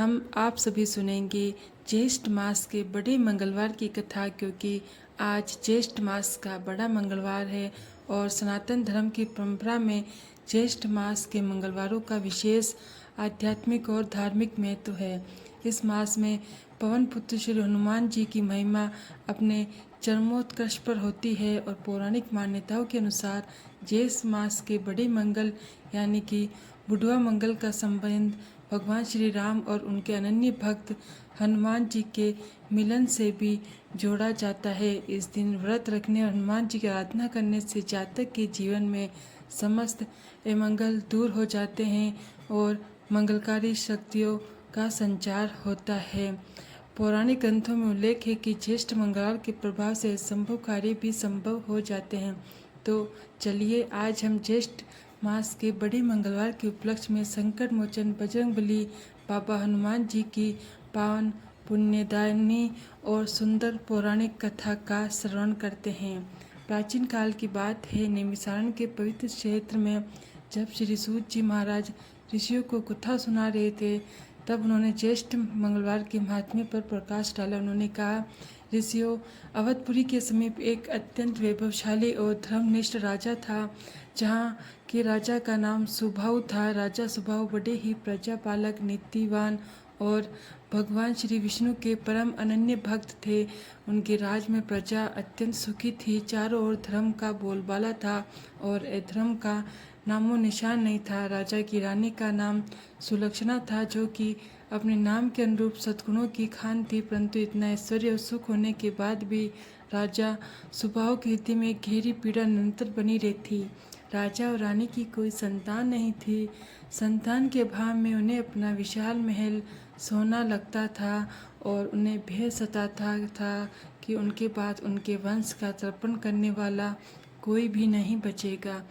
हम आप सभी सुनेंगे ज्येष्ठ मास के बड़े मंगलवार की कथा, क्योंकि आज ज्येष्ठ मास का बड़ा मंगलवार है और सनातन धर्म की परंपरा में ज्येष्ठ मास के मंगलवारों का विशेष आध्यात्मिक और धार्मिक महत्व है। इस मास में पवन पुत्र श्री हनुमान जी की महिमा अपने चरमोत्कर्ष पर होती है और पौराणिक मान्यताओं के अनुसार ज्येष्ठ मास के बड़े मंगल यानी कि बुढ़वा मंगल का संबंध भगवान श्री राम और उनके अनन्य भक्त हनुमान जी के मिलन से भी जोड़ा जाता है। इस दिन व्रत रखने और हनुमान जी की आराधना करने से जातक के जीवन में समस्त अमंगल दूर हो जाते हैं और मंगलकारी शक्तियों का संचार होता है। पौराणिक ग्रंथों में उल्लेख है कि ज्येष्ठ मंगलवार के प्रभाव से असंभव कार्य भी संभव हो जाते हैं। तो चलिए आज हम ज्येष्ठ मास के बड़े मंगलवार के उपलक्ष्य में संकट मोचन बजरंगबली बाबा हनुमान जी की पावन पुण्यदायिनी और सुंदर पौराणिक कथा का श्रवण करते हैं। प्राचीन काल की बात है, नैमिषारण्य के पवित्र क्षेत्र में जब श्री सूत जी महाराज ऋषियों को कथा सुना रहे थे, तब उन्होंने ज्येष्ठ मंगलवार के महात्म्य पर प्रकाश डाला। उन्होंने कहा, ऋषियों, अवधपुरी के समीप एक अत्यंत वैभवशाली और धर्मनिष्ठ राजा था, जहाँ के राजा का नाम सुबाहु था। राजा सुबाहु बड़े ही प्रजापालक, नीतिवान और भगवान श्री विष्णु के परम अनन्य भक्त थे। उनके राज में प्रजा अत्यंत सुखी थी। चारों ओर धर्म का बोलबाला था और अधर्म का नामो निशान नहीं था। राजा की रानी का नाम सुलक्षणा था, जो कि अपने नाम के अनुरूप सद्गुणों की खान थी, परंतु इतना ऐश्वर्य और सुख होने के बाद भी राजा सुबाहु के हृदय में गहरी पीड़ा निरंतर बनी रहती। राजा और रानी की कोई संतान नहीं थी। संतान के अभाव में उन्हें अपना विशाल महल सोना लगता था और उन्हें भय सताता था कि उनके बाद उनके वंश का तर्पण करने वाला कोई भी नहीं बचेगा।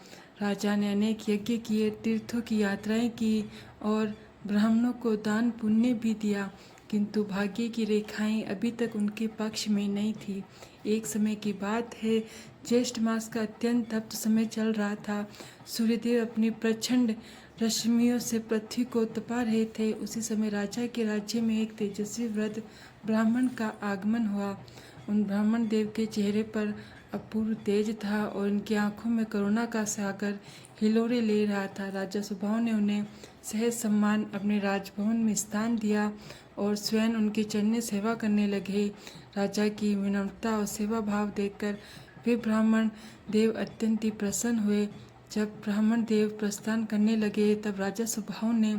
राजा ने अनेक यज्ञ किए, तीर्थों की यात्राएं की और ब्राह्मणों को दान पुण्य भी दिया, किंतु भाग्य की रेखाएं अभी तक उनके पक्ष में नहीं थी। एक समय की बात है, ज्येष्ठ मास का अत्यंत तप्त समय चल रहा था। सूर्यदेव अपनी प्रचंड रश्मियों से पृथ्वी को तपा रहे थे। उसी समय राजा के राज्य में एक तेजस्वी वृद्ध ब्राह्मण का आगमन हुआ। उन ब्राह्मण देव के चेहरे पर अपूर्व तेज था और उनकी आंखों में करुणा का सागर हिलोरे ले रहा था। राजा सुबाहु ने उन्हें सहज सम्मान अपने राजभवन में स्थान दिया और स्वयं उनके चरण सेवा करने लगे। राजा की विनम्रता और सेवा भाव देखकर वे ब्राह्मण देव अत्यंत ही प्रसन्न हुए। जब ब्राह्मण देव प्रस्थान करने लगे, तब राजा सुबाहु ने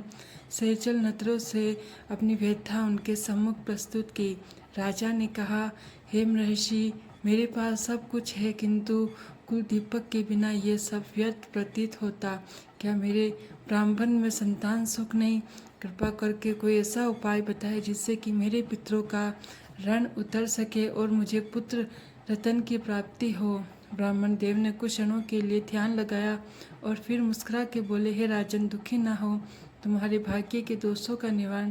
सहजल नत्रों से अपनी व्यथा उनके सम्मुख प्रस्तुत की। राजा ने कहा, हे महर्षि, मेरे पास सब कुछ है, किंतु कुल दीपक के बिना ये सब व्यर्थ प्रतीत होता। क्या मेरे ब्राह्मण में संतान सुख नहीं? कृपा करके कोई ऐसा उपाय बताए जिससे कि मेरे पितरों का ऋण उतर सके और मुझे पुत्र रतन की प्राप्ति हो। ब्राह्मण देव ने कुछ क्षणों के लिए ध्यान लगाया और फिर मुस्कुरा के बोले, हे राजन, दुखी न हो। तुम्हारे भाग्य के दोषों का निवारण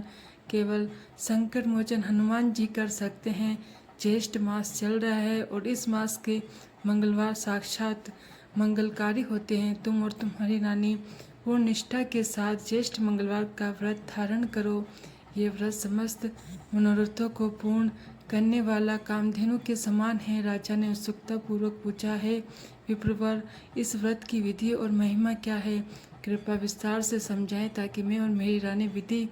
केवल संकट मोचन हनुमान जी कर सकते हैं। ज्येष्ठ मास चल रहा है और इस मास के मंगलवार साक्षात मंगलकारी होते हैं। तुम और तुम्हारी रानी पूर्ण निष्ठा के साथ ज्येष्ठ मंगलवार का व्रत धारण करो। ये व्रत समस्त मनोरथों को पूर्ण करने वाला कामधेनु के समान है। राजा ने उत्सुकता पूर्वक पूछा, है विप्रवर, इस व्रत की विधि और महिमा क्या है? कृपया विस्तार से समझाएं ताकि मैं और मेरी रानी विधि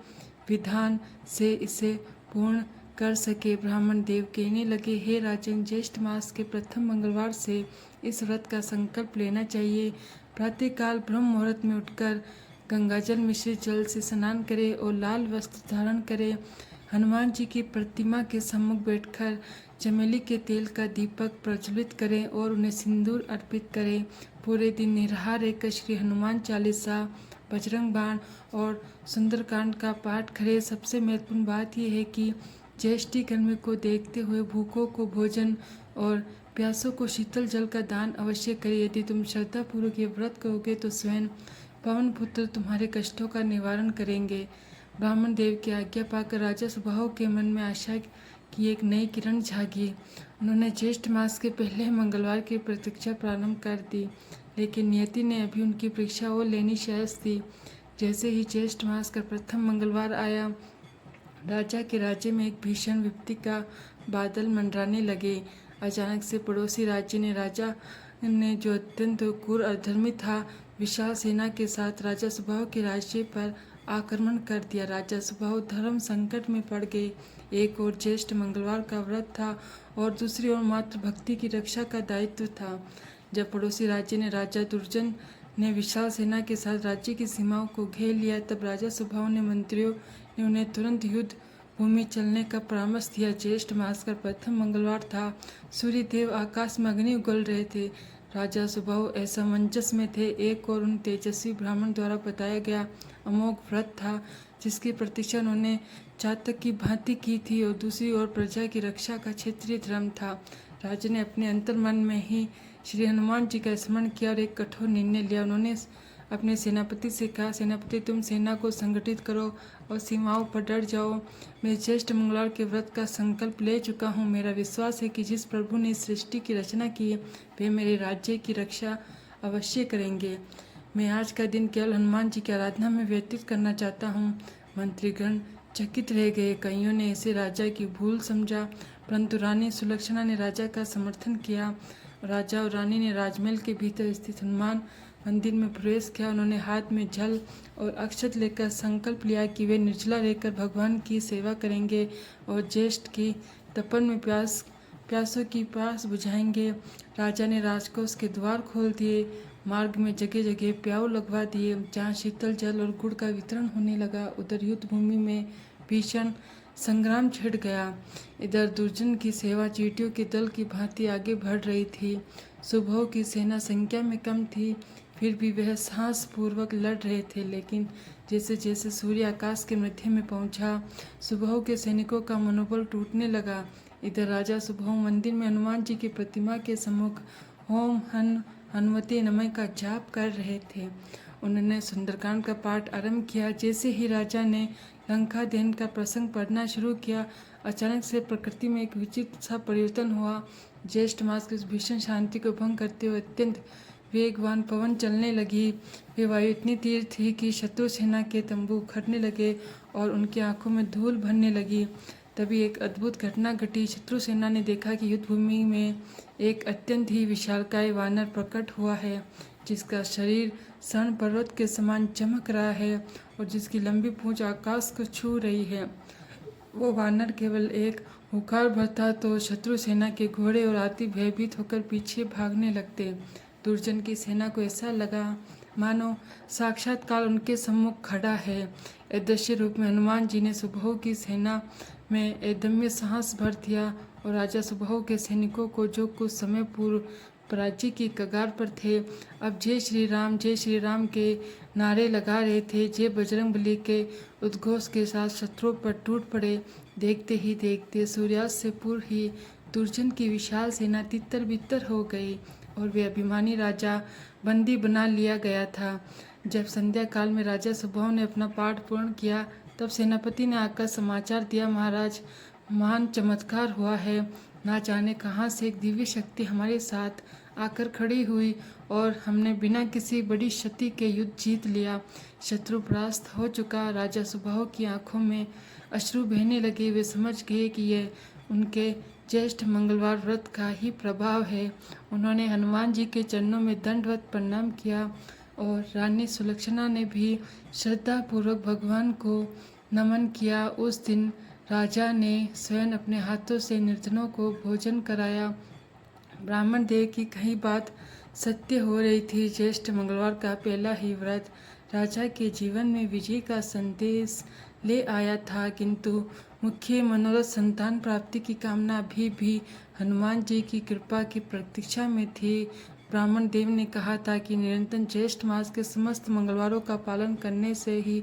विधान से इसे पूर्ण कर सके। ब्राह्मण देव कहने लगे, हे राजन, ज्येष्ठ मास के प्रथम मंगलवार से इस व्रत का संकल्प लेना चाहिए। प्रातःकाल ब्रह्म मुहूर्त में उठकर गंगाजल मिश्रित जल से स्नान करें और लाल वस्त्र धारण करें। हनुमान जी की प्रतिमा के सम्मुख बैठकर चमेली के तेल का दीपक प्रज्वलित करें और उन्हें सिंदूर अर्पित करें। पूरे दिन निराहार रहकर श्री हनुमान चालीसा, बजरंग बाण और सुंदरकांड का पाठ करें। सबसे महत्वपूर्ण बात यह है कि ज्येष्ठी गर्मी को देखते हुए भूखों को भोजन और प्यासों को शीतल जल का दान अवश्य करें। यदि तुम श्रद्धापूर्वक ये व्रत करोगे तो स्वयं पवन पुत्र तुम्हारे कष्टों का निवारण करेंगे। ब्राह्मण देव की आज्ञा पाकर राजा सुबाहु के मन में आशा की एक नई किरण जागी। उन्होंने ज्येष्ठ मास के पहले मंगलवार की प्रतीक्षा प्रारंभ कर दी, लेकिन नियति ने अभी उनकी परीक्षा और लेनी शेष थी। जैसे ही ज्येष्ठ मास का प्रथम मंगलवार आया, राजा के राज्य में एक भीषण विपत्ति का बादल मंडराने लगे। अचानक से पड़ोसी राज्य ने राजा ने, जो अत्यंत क्रूर अधर्मी था, विशाल सेना के साथ राजा सुबाहु के राज्य पर आक्रमण कर दिया। राजा सुबाहु धर्म संकट में पड़ गए। एक ओर ज्येष्ठ मंगलवार का व्रत था और दूसरी ओर मातृभक्ति की रक्षा का दायित्व था। जब पड़ोसी राज्य ने राजा दुर्जन ने विशाल सेना के साथ राज्य की सीमाओं को घेर लिया, तब राजा सुबाहु ने मंत्रियों ने उन्हें तुरंत युद्ध भूमि चलने का परामर्श दिया। ज्येष्ठ मास का प्रथम मंगलवार था। सूर्य देव आकाश में अग्नि उगल रहे थे। राजा सुबाहु असमंजस में थे। एक और उन तेजस्वी ब्राह्मण द्वारा बताया गया अमोघ व्रत था जिसकी प्रतीक्षा उन्होंने चातक की भांति की थी, और दूसरी ओर प्रजा की रक्षा का क्षेत्रीय धर्म था। राजा ने अपने अंतर्मन में ही श्री हनुमान जी का स्मरण किया और एक कठोर निर्णय लिया। उन्होंने अपने सेनापति से कहा, सेनापति, तुम सेना को संगठित करो और सीमाओं पर डट जाओ। मैं ज्येष्ठ मंगलवार के व्रत का संकल्प ले चुका हूँ। मेरा विश्वास है कि जिस प्रभु ने इस सृष्टि की रचना की है, वे मेरे राज्य की रक्षा अवश्य करेंगे। मैं आज का दिन केवल हनुमान जी की आराधना में व्यतीत करना चाहता हूँ। मंत्रीगण चकित रह गए। कईयों ने इसे राजा की भूल समझा, परंतु रानी सुलक्षणा ने राजा का समर्थन किया। राजा और रानी ने राजमहल के भीतर स्थित हनुमान मंदिर में प्रवेश किया। उन्होंने हाथ में जल और अक्षत लेकर संकल्प लिया कि वे निर्जला रहकर भगवान की सेवा करेंगे और ज्येष्ठ की तपन में प्यासों की प्यास बुझाएंगे। राजा ने राजकोष के द्वार खोल दिए। मार्ग में जगह जगह प्याऊ लगवा दिए। जहाँ शीतल जल और गुड़ का वितरण होने लगा, उधर युद्ध भूमि में भीषण संग्राम छिड़ गया। इधर दुर्जन की सेवा चींटियों के दल की भांति आगे बढ़ रही थी। सुबाहु की सेना संख्या में कम थी, फिर भी वह साहस पूर्वक लड़ रहे थे। लेकिन जैसे जैसे सूर्य आकाश के मध्य में पहुंचा, सुबाहु के सैनिकों का मनोबल टूटने लगा। इधर राजा सुबाहु मंदिर में हनुमान जी की प्रतिमा के सम्मुख ओम हनुमते नमः का जाप कर रहे थे। उन्होंने सुंदरकांड का पाठ आरंभ किया। जैसे ही राजा ने लंका दहन का प्रसंग पढ़ना शुरू किया, अचानक से प्रकृति में एक विचित्र सा परिवर्तन हुआ। ज्येष्ठ मास की उस भीषण शांति को भंग करते हुए अत्यंत वेगवान पवन चलने लगी। वे वायु इतनी तीव्र थी कि शत्रु सेना के तंबू उखड़ने लगे और उनकी आंखों में धूल भरने लगी। तभी एक अद्भुत घटना घटी। शत्रु सेना ने देखा कि युद्ध भूमि में एक अत्यंत ही विशालकाय वानर प्रकट हुआ है, जिसका शरीर स्वर्ण पर्वत के समान चमक रहा है और जिसकी लंबी पूंछ आकाश को छू रही है। वो वानर केवल एक हुंकार भरता तो शत्रु सेना के घोड़े और हाथी भयभीत होकर पीछे भागने लगते। दुर्जन की सेना को ऐसा लगा मानो साक्षात काल उनके सम्मुख खड़ा है। अदृश्य रूप में हनुमान जी ने सुबाहु की सेना में अदम्य साहस भर दिया और राजा सुबाहु के सैनिकों को, जो कुछ समय पूर्व पराजय की कगार पर थे, अब जय श्री राम के नारे लगा रहे थे। जय बजरंगबली के उद्घोष के साथ शत्रुओं पर टूट पड़े। देखते ही देखते सूर्यास्त से पूर्व ही दुर्जन की विशाल सेना तितर बितर हो गई और वे अभिमानी राजा बंदी बना लिया गया था। जब संध्या काल में राजा सुबाहु ने अपना पाठ पूर्ण किया, तब सेनापति ने आकर समाचार दिया, महाराज, महान चमत्कार हुआ है। ना जाने कहाँ से एक दिव्य शक्ति हमारे साथ आकर खड़ी हुई और हमने बिना किसी बड़ी क्षति के युद्ध जीत लिया। शत्रु परास्त हो चुका। राजा सुबाहु की आंखों में अश्रु बहने लगे। वे समझ गए कि यह उनके ज्येष्ठ मंगलवार व्रत का ही प्रभाव है। उन्होंने हनुमान जी के चरणों में दंडवत प्रणाम किया और रानी सुलक्षणा ने भी श्रद्धापूर्वक भगवान को नमन किया। उस दिन राजा ने स्वयं अपने हाथों से निर्धनों को भोजन कराया। ब्राह्मण देव की कही बात सत्य हो रही थी। ज्येष्ठ मंगलवार का पहला ही व्रत राजा के जीवन में विजय का संदेश ले आया था, किंतु मुख्य मनोरथ संतान प्राप्ति की कामना अभी भी हनुमान जी की कृपा की प्रतीक्षा में थी। ब्राह्मण देव ने कहा था कि निरंतर ज्येष्ठ मास के समस्त मंगलवारों का पालन करने से ही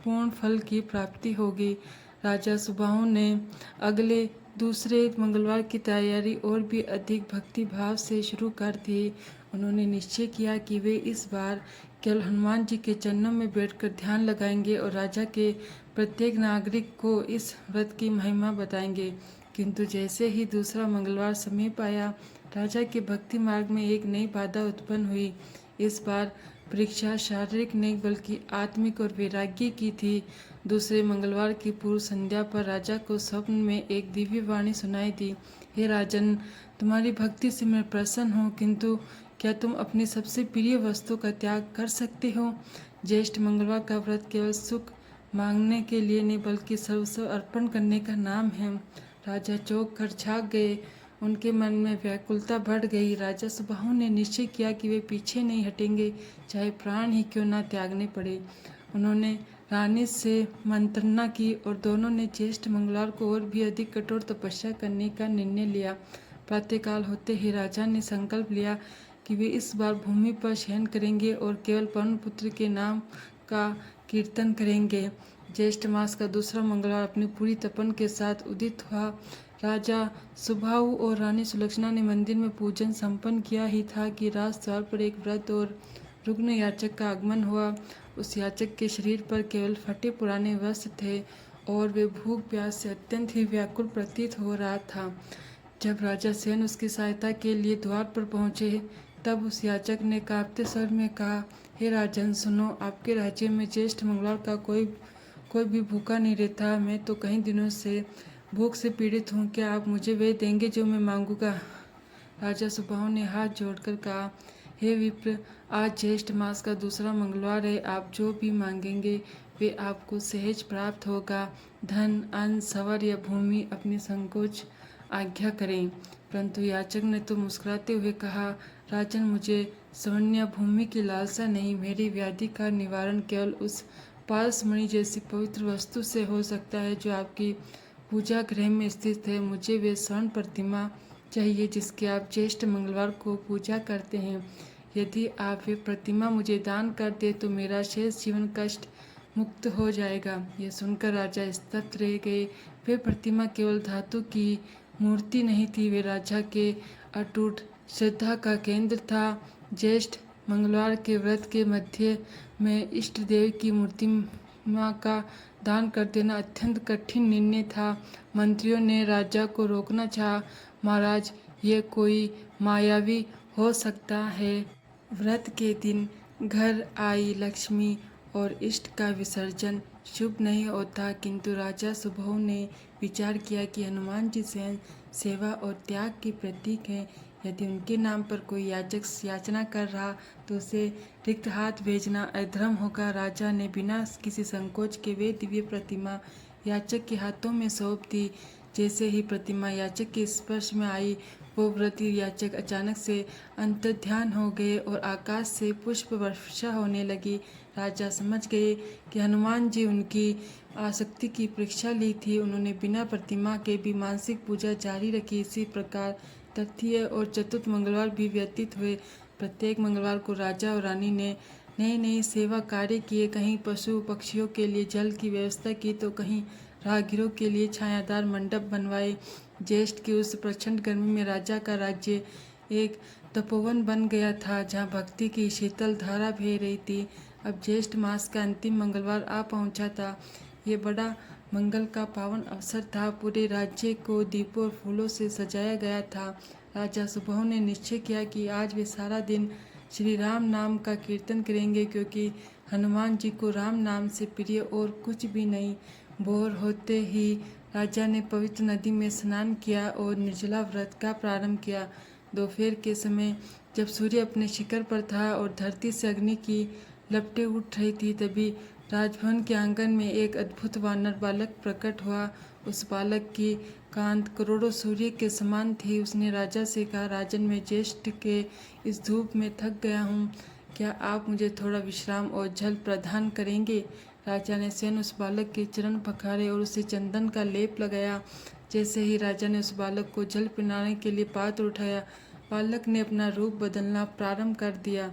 पूर्ण फल की प्राप्ति होगी। राजा सुबाहु ने अगले दूसरे मंगलवार की तैयारी और भी अधिक भक्ति भाव से शुरू कर दी। उन्होंने निश्चय किया कि वे इस बार केवल हनुमान जी के चरणों में बैठकर ध्यान लगाएंगे और राजा के प्रत्येक नागरिक को इस व्रत की महिमा बताएंगे। किंतु जैसे ही दूसरा मंगलवार समीप आया, राजा के भक्ति मार्ग में एक नई बाधा उत्पन्न हुई। इस बार परीक्षा शारीरिक नहीं बल्कि आत्मिक और वैराग्य की थी। दूसरे मंगलवार की पूर्व संध्या पर राजा को स्वप्न में एक दिव्य वाणी सुनाई दी। हे राजन, तुम्हारी भक्ति से मैं प्रसन्न हूँ, किंतु क्या तुम अपनी सबसे प्रिय वस्तु का त्याग कर सकते हो? ज्येष्ठ मंगलवार का व्रत केवल सुख मांगने के लिए नहीं बल्कि सर्वस्व अर्पण करने का नाम है। राजा चौंक कर झाँक गए। उनके मन में व्याकुलता बढ़ गई। राजा सुबाहु ने निश्चय किया कि वे पीछे नहीं हटेंगे, चाहे प्राण ही क्यों न त्यागने पड़े। उन्होंने रानी से मंत्रणा की और दोनों ने ज्येष्ठ मंगलवार को और भी अधिक कठोर तपस्या करने का निर्णय लिया। प्रातःकाल होते ही राजा ने संकल्प लिया कि वे इस बार भूमि पर शयन करेंगे और केवल परम पुत्र के नाम का कीर्तन करेंगे। ज्येष्ठ मास का दूसरा मंगलवार अपनी पूरी तपन के साथ उदित हुआ। राजा सुबाहु और रानी सुलक्षणा ने मंदिर में पूजन संपन्न किया ही था कि राजद्वार पर एक वृद्ध और रुग्ण याचक का आगमन हुआ। उस याचक के शरीर पर केवल फटे पुराने वस्त्र थे और वे भूख प्यास से अत्यंत ही व्याकुल प्रतीत हो रहा था। जब राजा सेन उसकी सहायता के लिए द्वार पर पहुंचे, तब उस याचक ने कांपते स्वर में कहा, हे राजन सुनो, आपके राज्य में ज्येष्ठ मंगलवार का कोई भी भूखा नहीं रहता। मैं तो कई दिनों से भूख से पीड़ित हूँ। क्या आप मुझे वे देंगे जो मैं मांगूंगा? राजा सुबाहु ने हाथ जोड़कर कहा, हे विप्र, आज ज्येष्ठ मास का दूसरा मंगलवार है। आप जो भी मांगेंगे वे आपको सहज प्राप्त होगा। धन, अन्न, सवर या भूमि, अपनी संकोच आज्ञा करें। परंतु याचक ने तो मुस्कुराते हुए कहा, राजन, मुझे स्वर्ण या भूमि की लालसा नहीं। मेरी व्याधि का निवारण केवल उस पारसमणि जैसी पवित्र वस्तु से हो सकता है जो आपकी पूजा गृह में स्थित है। मुझे वे स्वर्ण प्रतिमा चाहिए जिसकी आप ज्येष्ठ मंगलवार को पूजा करते हैं। यदि आप वे प्रतिमा मुझे दान कर दे तो मेरा शेष जीवन कष्ट मुक्त हो जाएगा। यह सुनकर राजा स्तब्ध रह गए। वे प्रतिमा केवल धातु की मूर्ति नहीं थी, वे राजा के अटूट श्रद्धा का केंद्र था। ज्येष्ठ मंगलवार के व्रत के मध्य में इष्ट देव की मूर्ति माँ का दान कर देना अत्यंत कठिन निर्णय था। मंत्रियों ने राजा को रोकना चाहा। महाराज, ये कोई मायावी हो सकता है। व्रत के दिन घर आई लक्ष्मी और इष्ट का विसर्जन शुभ नहीं होता। किंतु राजा सुबाहु ने विचार किया कि हनुमान जी स्वयं सेवा और त्याग के प्रतीक हैं। यदि उनके नाम पर कोई याचक याचना कर रहा तो उसे रिक्त हाथ भेजना अधर्म होगा। राजा ने बिना किसी संकोच के वे दिव्य प्रतिमा याचक के हाथों में सौंप दी। जैसे ही प्रतिमा याचक के स्पर्श में आई, वो व्रती याचक अचानक से अंतर्ध्यान हो गए और आकाश से पुष्प वर्षा होने लगी। राजा समझ गए कि हनुमान जी उनकी आसक्ति की परीक्षा ली थी। उन्होंने बिना प्रतिमा के भी मानसिक पूजा जारी रखी। इसी प्रकार तृतीय और चतुर्थ मंगलवार भी व्यतीत हुए। प्रत्येक मंगलवार को राजा और रानी ने नई नई सेवा कार्य किए। कहीं पशु पक्षियों के लिए जल की व्यवस्था की तो कहीं राहगीरों के लिए छायादार मंडप बनवाए। ज्येष्ठ की उस प्रचंड गर्मी में राजा का राज्य एक तपोवन बन गया था, जहाँ भक्ति की शीतल धारा बह रही थी। अब ज्येष्ठ मास का अंतिम मंगलवार आ पहुंचा था। ये बड़ा मंगल का पावन अवसर था। पूरे राज्य को दीपों और फूलों से सजाया गया था। राजा सुबाहु ने निश्चय किया कि आज वे सारा दिन श्री राम नाम का कीर्तन करेंगे, क्योंकि हनुमान जी को राम नाम से प्रिय और कुछ भी नहीं। भोर होते ही राजा ने पवित्र नदी में स्नान किया और निर्जला व्रत का प्रारंभ किया। दोपहर के समय जब सूर्य अपने शिखर पर था और धरती से अग्नि की लपटें उठ रही थी, तभी राजभवन के आंगन में एक अद्भुत वानर बालक प्रकट हुआ। उस बालक की कांत करोड़ों सूर्य के समान थी। उसने राजा से कहा, राजन, मैं ज्येष्ठ के इस धूप में थक गया हूँ। क्या आप मुझे थोड़ा विश्राम और जल प्रदान करेंगे? राजा ने स्वयं उस बालक के चरण पखारे और उसे चंदन का लेप लगाया। जैसे ही राजा ने उस बालक को जल पिलाने के लिए पात्र उठाया, बालक ने अपना रूप बदलना प्रारंभ कर दिया।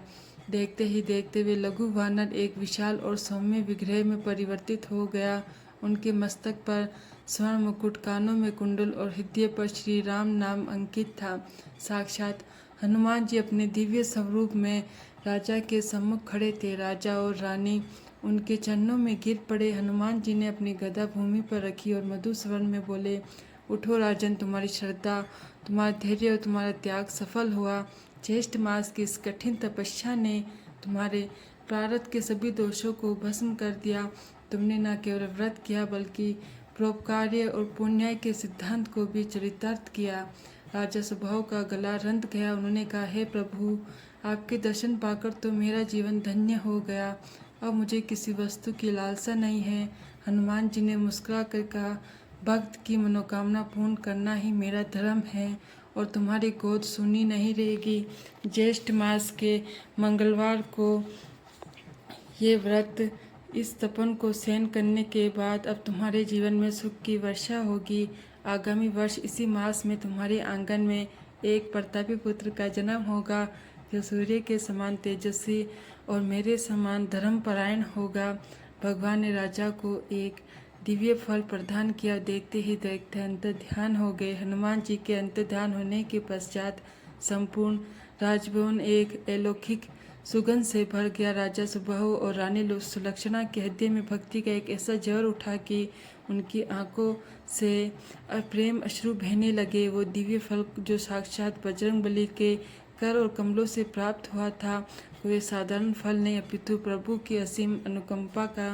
देखते ही देखते वे लघु वानर एक विशाल और सौम्य विग्रह में परिवर्तित हो गया। उनके मस्तक पर स्वर्ण मुकुट, कानों में कुंडल और हृदय पर श्री राम नाम अंकित था। साक्षात हनुमान जी अपने दिव्य स्वरूप में राजा के सम्मुख खड़े थे। राजा और रानी उनके चरणों में गिर पड़े। हनुमान जी ने अपनी गदा भूमि पर रखी और मधुर स्वर में बोले, उठो राजन, तुम्हारी श्रद्धा, तुम्हारा धैर्य और तुम्हारा त्याग सफल हुआ। ज्येष्ठ मास की इस कठिन तपस्या ने तुम्हारे प्रारब्ध के सभी दोषों को भस्म कर दिया। तुमने न केवल व्रत किया बल्कि परोपकार्य और पुण्य के सिद्धांत को भी चरितार्थ किया। राजा सुबाहु का गला रंध गया। उन्होंने कहा, हे प्रभु, आपके दर्शन पाकर तो मेरा जीवन धन्य हो गया। अब मुझे किसी वस्तु की लालसा नहीं है। हनुमान जी ने मुस्कुरा कर कहा, भक्त की मनोकामना पूर्ण करना ही मेरा धर्म है और तुम्हारी गोद सुनी नहीं रहेगी। ज्येष्ठ मास के मंगलवार को ये व्रत इस तपन को सहन करने के बाद अब तुम्हारे जीवन में सुख की वर्षा होगी। आगामी वर्ष इसी मास में तुम्हारे आंगन में एक प्रतापी पुत्र का जन्म होगा जो सूर्य के समान तेजस्वी और मेरे समान धर्मपरायण होगा। भगवान ने राजा को एक दिव्य फल प्रदान किया। देखते ही देखते अंतर्ध्यान हो गए। हनुमान जी के अंतर्ध्यान होने के पश्चात संपूर्ण राजभवन एक अलौकिक सुगंध से भर गया। राजा सुबाहु और रानी सुलक्षणा के हृदय में भक्ति का एक ऐसा ज्वर उठा कि उनकी आंखों से प्रेम अश्रु बहने लगे। वो दिव्य फल जो साक्षात बजरंगबली के कर और कमलों से प्राप्त हुआ था, वे साधारण फल नहीं अपितु प्रभु की असीम अनुकंपा का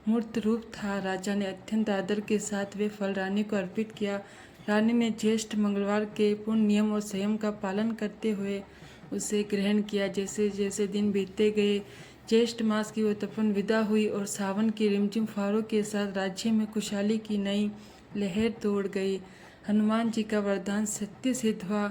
मूर्त रूप था। राजा ने अत्यंत आदर के साथ वे फल रानी को अर्पित किया। रानी ने ज्येष्ठ मंगलवार के पूर्ण नियम और संयम का पालन करते हुए उसे ग्रहण किया। जैसे जैसे दिन बीतते गए, ज्येष्ठ मास की वो तपन विदा हुई और सावन की रिमझिम फुहारों के साथ राज्य में खुशहाली की नई लहर दौड़ गई। हनुमान जी का वरदान सत्य सिद्ध हुआ।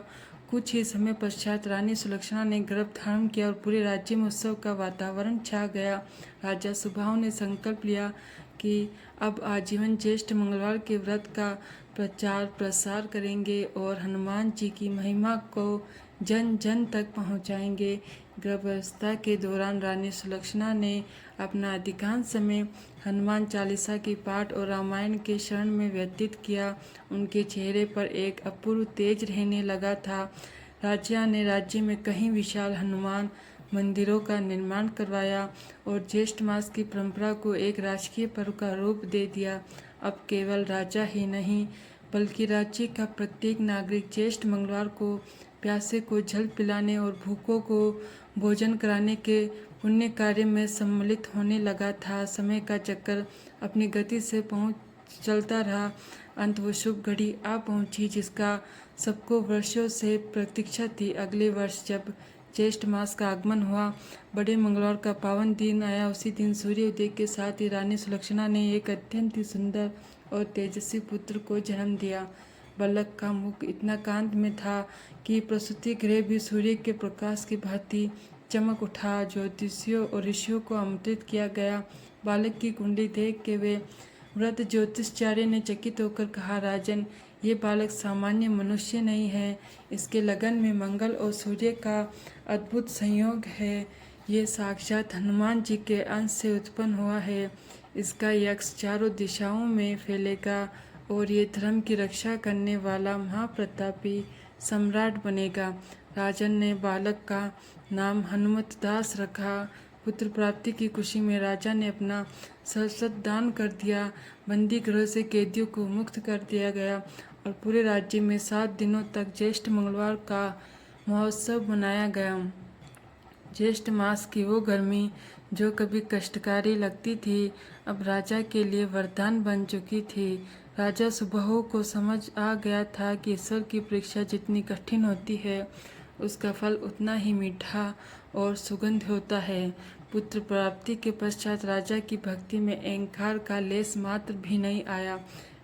कुछ ही समय पश्चात रानी सुलक्षणा ने गर्भ धारण किया और पूरे राज्य में उत्सव का वातावरण छा गया। राजा सुबाहु ने संकल्प लिया कि अब आजीवन ज्येष्ठ मंगलवार के व्रत का प्रचार प्रसार करेंगे और हनुमान जी की महिमा को जन जन तक पहुंचाएंगे। गर्भावस्था के दौरान रानी सुलक्षणा ने अपना अधिकांश समय हनुमान चालीसा की पाठ और रामायण के शरण में व्यतीत किया। उनके चेहरे पर एक अपूर्व तेज रहने लगा था। राजा ने राज्य में कई विशाल हनुमान मंदिरों का निर्माण करवाया और ज्येष्ठ मास की परंपरा को एक राजकीय पर्व का रूप दे दिया। अब केवल राजा ही नहीं बल्कि राज्य का प्रत्येक नागरिक ज्येष्ठ मंगलवार को प्यासे को जल पिलाने और भूखों को भोजन कराने के पुण्य कार्य में सम्मिलित होने लगा था। समय का चक्कर अपनी गति से चलता रहा। अंत वो शुभ घड़ी आ पहुंची जिसका सबको वर्षों से प्रतीक्षा थी। अगले वर्ष जब ज्येष्ठ मास का आगमन हुआ, बड़े मंगलवार का पावन दिन आया। उसी दिन सूर्योदय के साथ ही रानी सुलक्षणा ने एक अत्यंत ही सुंदर और तेजस्वी पुत्र को जन्म दिया। बालक का मुख इतना कांत में था कि प्रसूति गृह भी सूर्य के प्रकाश की भांति चमक उठा। ज्योतिषियों और ऋषियों को आमंत्रित किया गया। बालक की कुंडली देख के वे व्रत ज्योतिषाचार्य ने चकित होकर कहा, राजन, ये बालक सामान्य मनुष्य नहीं है। इसके लगन में मंगल और सूर्य का अद्भुत संयोग है। ये साक्षात हनुमान जी के अंश से उत्पन्न हुआ है। इसका यश चारों दिशाओं में फैलेगा और ये धर्म की रक्षा करने वाला महाप्रतापी सम्राट बनेगा। राजन ने बालक का नाम हनुमत दास रखा। पुत्र प्राप्ति की खुशी में राजा ने अपना सर्वस्व दान कर दिया। बंदी गृह से कैदियों को मुक्त कर दिया गया और पूरे राज्य में 7 दिनों तक ज्येष्ठ मंगलवार का महोत्सव मनाया गया। ज्येष्ठ मास की वो गर्मी जो कभी कष्टकारी लगती थी, अब राजा के लिए वरदान बन चुकी थी। राजा सुबाहु को समझ आ गया था कि ईश्वर की परीक्षा जितनी कठिन होती है, उसका फल उतना ही मीठा और सुगंध होता है। पुत्र प्राप्ति के पश्चात राजा की भक्ति में अहंकार का लेस मात्र भी नहीं आया।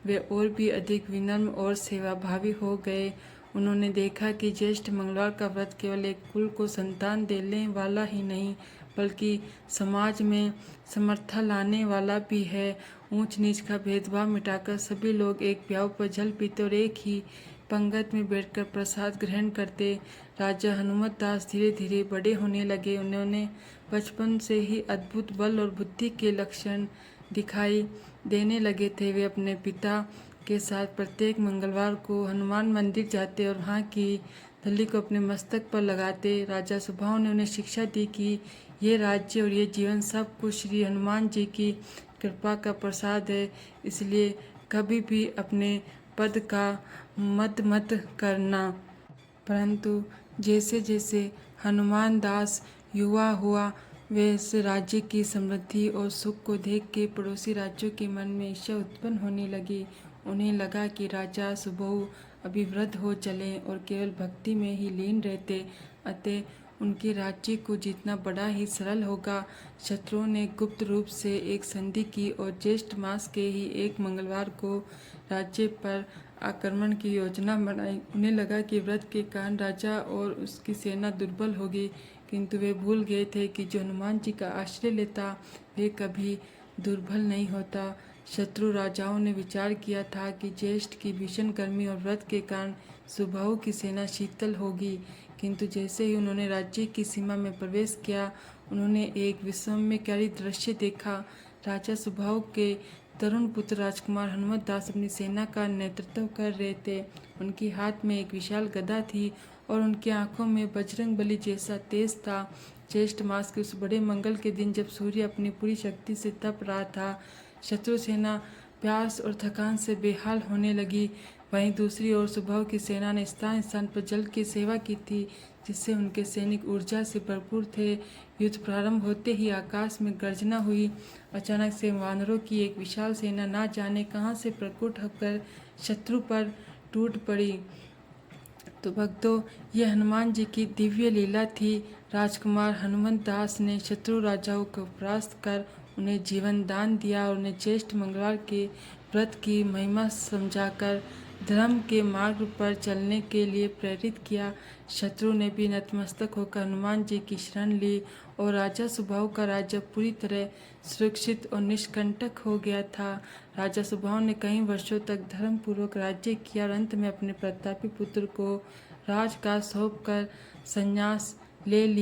वे और भी अधिक विनम्र और सेवाभावी हो गए। उन्होंने देखा कि ज्येष्ठ मंगलवार का व्रत केवल एक कुल को संतान देने वाला ही नहीं बल्कि समाज में समर्था लाने वाला भी है। ऊंच नीच का भेदभाव मिटाकर सभी लोग एक प्याऊ पर जल पीते और एक ही पंगत में बैठकर प्रसाद ग्रहण करते। राजा हनुमत दास धीरे धीरे बड़े होने लगे। उन्होंने बचपन से ही अद्भुत बल और बुद्धि के लक्षण दिखाई देने लगे थे। वे अपने पिता के साथ प्रत्येक मंगलवार को हनुमान मंदिर जाते और वहाँ की धल्ली को अपने मस्तक पर लगाते। राजा सुबाहु ने उन्हें शिक्षा दी कि ये राज्य और ये जीवन सब कुछ श्री हनुमान जी की कृपा का प्रसाद है, इसलिए कभी भी अपने पद का मत करना। परंतु जैसे जैसे हनुमान दास युवा हुआ, वे इस राज्य की समृद्धि और सुख को देख के पड़ोसी राज्यों के मन में ईर्ष्या उत्पन्न होने लगी। उन्हें लगा कि राजा सुबहु अभी वृद्ध हो चले और केवल भक्ति में ही लीन रहते, अतः उनके राज्य को जीतना बड़ा ही सरल होगा। शत्रुओं ने गुप्त रूप से एक संधि की और ज्येष्ठ मास के ही एक मंगलवार को राज्य पर आक्रमण की योजना बनाई। उन्हें लगा कि व्रत के कारण राजा और उसकी सेना दुर्बल होगी, किंतु वे भूल गए थे कि जो हनुमान जी का आश्रय लेता वे कभी दुर्बल नहीं होता। शत्रु राजाओं ने विचार किया था कि ज्येष्ठ की भीषण गर्मी और व्रत के कारण सुबाहु की सेना शीतल होगी, किंतु जैसे ही उन्होंने राज्य की सीमा में प्रवेश किया, उन्होंने एक विस्मयकारी दृश्य देखा। राजा सुबाहु के तरुण पुत्र राजकुमार हनुमत दास अपनी सेना का नेतृत्व कर रहे थे। उनके हाथ में एक विशाल गदा थी और उनकी आंखों में बजरंग बली जैसा तेज था। ज्येष्ठ मास के उस बड़े मंगल के दिन, जब सूर्य अपनी पूरी शक्ति से तप रहा था, शत्रु सेना प्यास और थकान से बेहाल होने लगी। वहीं दूसरी ओर सुबाहु की सेना ने स्थान स्थान पर जल की सेवा की थी, जिससे उनके सैनिक ऊर्जा से भरपूर थे। युद्ध प्रारंभ होते ही आकाश में गर्जना हुई। अचानक से वानरों की एक विशाल सेना ना जाने कहां से प्रकट होकर शत्रु पर टूट पड़ी। तो भक्तों, यह हनुमान जी की दिव्य लीला थी। राजकुमार हनुमत दास ने शत्रु राजाओं को परास्त कर उन्हें जीवन दान दिया और उन्हें ज्येष्ठ मंगलवार के व्रत की महिमा समझाकर धर्म के मार्ग पर चलने के लिए प्रेरित किया। शत्रु ने भी नतमस्तक होकर हनुमान जी की शरण ली और राजा सुबाहु का राज्य पूरी तरह सुरक्षित और निष्कंटक हो गया था। राजा सुबाहु ने कई वर्षों तक धर्मपूर्वक राज्य किया और अंत में अपने प्रतापी पुत्र को राजकाज सौंपकर संन्यास ले लिया।